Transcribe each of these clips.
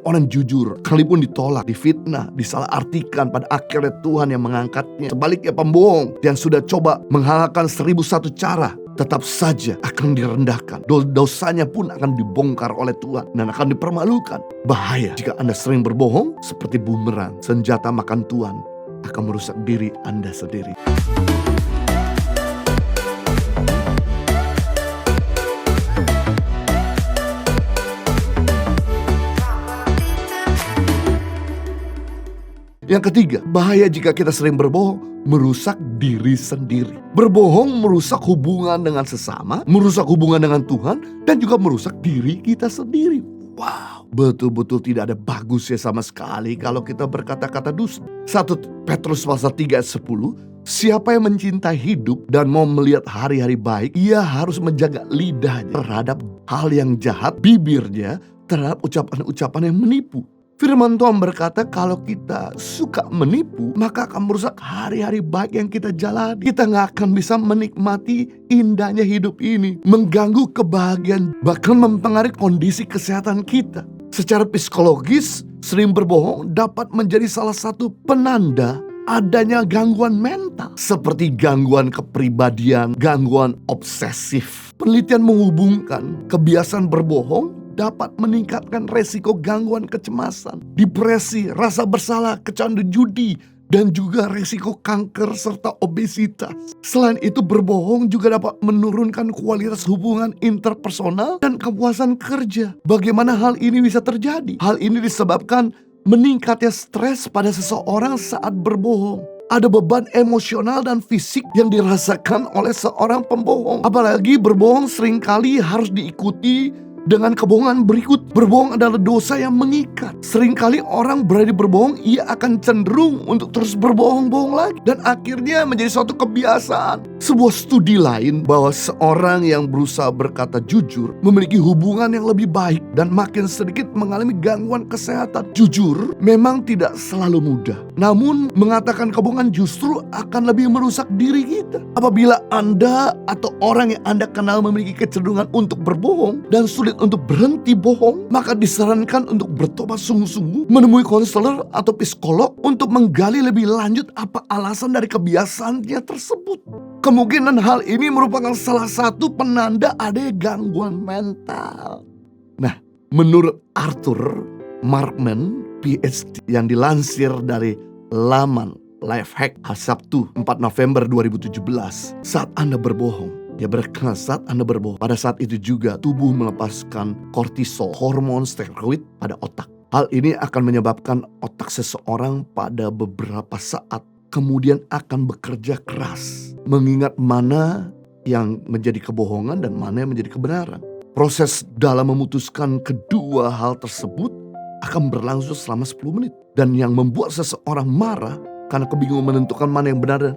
orang jujur, sekalipun ditolak, difitnah, disalahartikan, pada akhirnya Tuhan yang mengangkatnya. Sebaliknya pembohong yang sudah coba menghalalkan 1001 cara, tetap saja akan direndahkan. Dosanya pun akan dibongkar oleh Tuhan dan akan dipermalukan. Bahaya jika Anda sering berbohong, seperti bumerang, senjata makan Tuhan akan merusak diri Anda sendiri. Yang ketiga, bahaya jika kita sering berbohong, merusak diri sendiri. Berbohong merusak hubungan dengan sesama, merusak hubungan dengan Tuhan, dan juga merusak diri kita sendiri. Wow, betul-betul tidak ada bagusnya sama sekali kalau kita berkata-kata dusta. 1 Petrus pasal 3 ayat 10, siapa yang mencintai hidup dan mau melihat hari-hari baik, ia harus menjaga lidahnya terhadap hal yang jahat, bibirnya terhadap ucapan-ucapan yang menipu. Firman Tuhan berkata kalau kita suka menipu, maka akan merusak hari-hari baik yang kita jalani. Kita gak akan bisa menikmati indahnya hidup ini. Mengganggu kebahagiaan, bahkan mempengaruhi kondisi kesehatan kita. Secara psikologis, sering berbohong dapat menjadi salah satu penanda adanya gangguan mental. Seperti gangguan kepribadian, gangguan obsesif. Penelitian menghubungkan kebiasaan berbohong dapat meningkatkan resiko gangguan kecemasan, depresi, rasa bersalah, kecanduan judi, dan juga resiko kanker serta obesitas. Selain itu, berbohong juga dapat menurunkan kualitas hubungan interpersonal dan kepuasan kerja. Bagaimana hal ini bisa terjadi? Hal ini disebabkan meningkatnya stres pada seseorang saat berbohong. Ada beban emosional dan fisik yang dirasakan oleh seorang pembohong. Apalagi berbohong seringkali harus diikuti dengan kebohongan berikut. Berbohong adalah dosa yang mengikat. Seringkali orang berani berbohong, ia akan cenderung untuk terus berbohong-bohong lagi. Dan akhirnya menjadi suatu kebiasaan. Sebuah studi lain bahwa seorang yang berusaha berkata jujur memiliki hubungan yang lebih baik dan makin sedikit mengalami gangguan kesehatan. Jujur memang tidak selalu mudah. Namun mengatakan kebohongan justru akan lebih merusak diri kita. Apabila Anda atau orang yang Anda kenal memiliki kecenderungan untuk berbohong dan sulit untuk berhenti bohong, maka disarankan untuk bertobat sungguh-sungguh, menemui konselor atau psikolog untuk menggali lebih lanjut apa alasan dari kebiasaannya tersebut. Kemungkinan hal ini merupakan salah satu penanda adanya gangguan mental. Nah, menurut Arthur Markman, PhD, yang dilansir dari laman Lifehack Sabtu 4 November 2017, saat Anda berbohong, dia berkata saat Anda berbohong, pada saat itu juga tubuh melepaskan kortisol, hormon steroid pada otak. Hal ini akan menyebabkan otak seseorang pada beberapa saat kemudian akan bekerja keras, mengingat mana yang menjadi kebohongan dan mana yang menjadi kebenaran. Proses dalam memutuskan kedua hal tersebut akan berlangsung selama 10 menit. Dan yang membuat seseorang marah karena kebingungan menentukan mana yang benar dan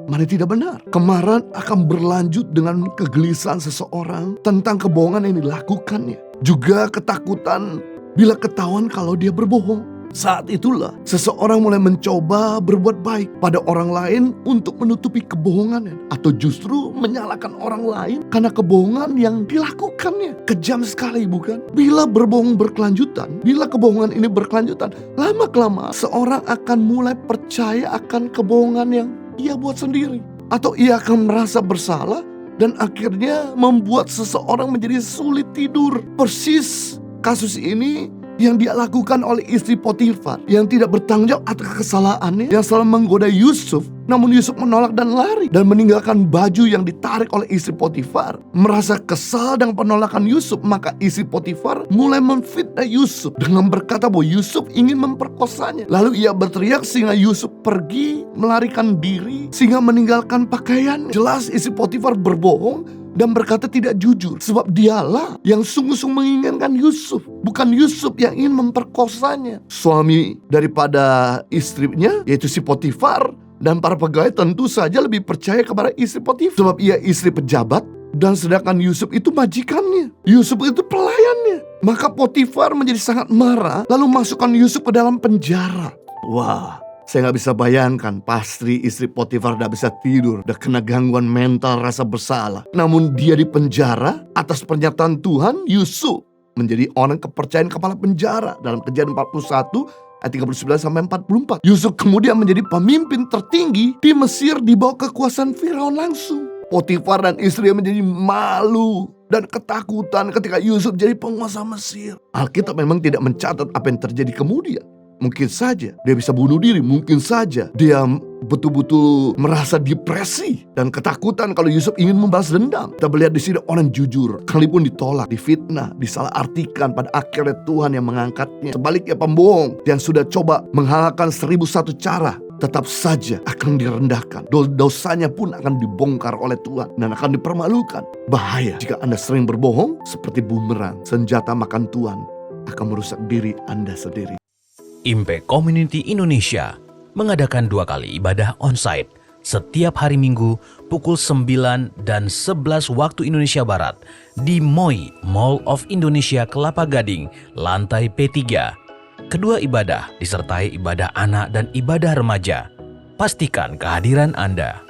mana tidak benar. Kemarahan akan berlanjut dengan kegelisahan seseorang tentang kebohongan yang dilakukannya. Juga ketakutan bila ketahuan kalau dia berbohong. Saat itulah seseorang mulai mencoba berbuat baik pada orang lain untuk menutupi kebohongannya. Atau justru menyalahkan orang lain karena kebohongan yang dilakukannya. Kejam sekali bukan? Bila berbohong berkelanjutan, bila kebohongan ini berkelanjutan, lama-kelamaan seorang akan mulai percaya akan kebohongan yang ia buat sendiri. Atau ia akan merasa bersalah dan akhirnya membuat seseorang menjadi sulit tidur. Persis kasus ini yang dia lakukan oleh istri Potifar yang tidak bertanggung jawab atas kesalahannya, yang selalu menggoda Yusuf. Namun Yusuf menolak dan lari dan meninggalkan baju yang ditarik oleh istri Potifar. Merasa kesal dengan penolakan Yusuf, maka istri Potifar mulai memfitnah Yusuf dengan berkata bahwa Yusuf ingin memperkosanya. Lalu ia berteriak sehingga Yusuf pergi melarikan diri sehingga meninggalkan pakaiannya. Jelas istri Potifar berbohong dan berkata tidak jujur, sebab dialah yang sungguh-sungguh menginginkan Yusuf, bukan Yusuf yang ingin memperkosanya. Suami daripada istrinya, yaitu si Potifar, dan para pegawai tentu saja lebih percaya kepada istri Potifar, sebab ia istri pejabat dan sedangkan Yusuf itu majikannya, Yusuf itu pelayannya. Maka Potifar menjadi sangat marah, lalu masukkan Yusuf ke dalam penjara. Wah, saya gak bisa bayangkan, pasti istri Potifar gak bisa tidur, udah kena gangguan mental, rasa bersalah. Namun dia di penjara atas pernyataan Tuhan, Yusuf menjadi orang kepercayaan kepala penjara dalam Kejadian 41 ayat 39 sampai 44. Yusuf kemudian menjadi pemimpin tertinggi di Mesir di bawah kekuasaan Firaun langsung. Potifar dan istrinya menjadi malu dan ketakutan ketika Yusuf jadi penguasa Mesir. Alkitab memang tidak mencatat apa yang terjadi kemudian. Mungkin saja dia bisa bunuh diri, mungkin saja dia betul-betul merasa depresi dan ketakutan kalau Yusuf ingin membalas dendam. Kita melihat di sini orang jujur, sekalipun ditolak, difitnah, disalahartikan, pada akhirnya Tuhan yang mengangkatnya. Sebaliknya pembohong yang sudah coba menghalalkan 1001 cara, tetap saja akan direndahkan. Dosanya pun akan dibongkar oleh Tuhan dan akan dipermalukan. Bahaya jika Anda sering berbohong, seperti bumerang, senjata makan Tuhan akan merusak diri Anda sendiri. Impact Community Indonesia mengadakan 2 kali ibadah onsite setiap hari Minggu pukul 9 dan 11 waktu Indonesia Barat di MOI Mall of Indonesia Kelapa Gading, lantai P3. Kedua ibadah disertai ibadah anak dan ibadah remaja. Pastikan kehadiran Anda.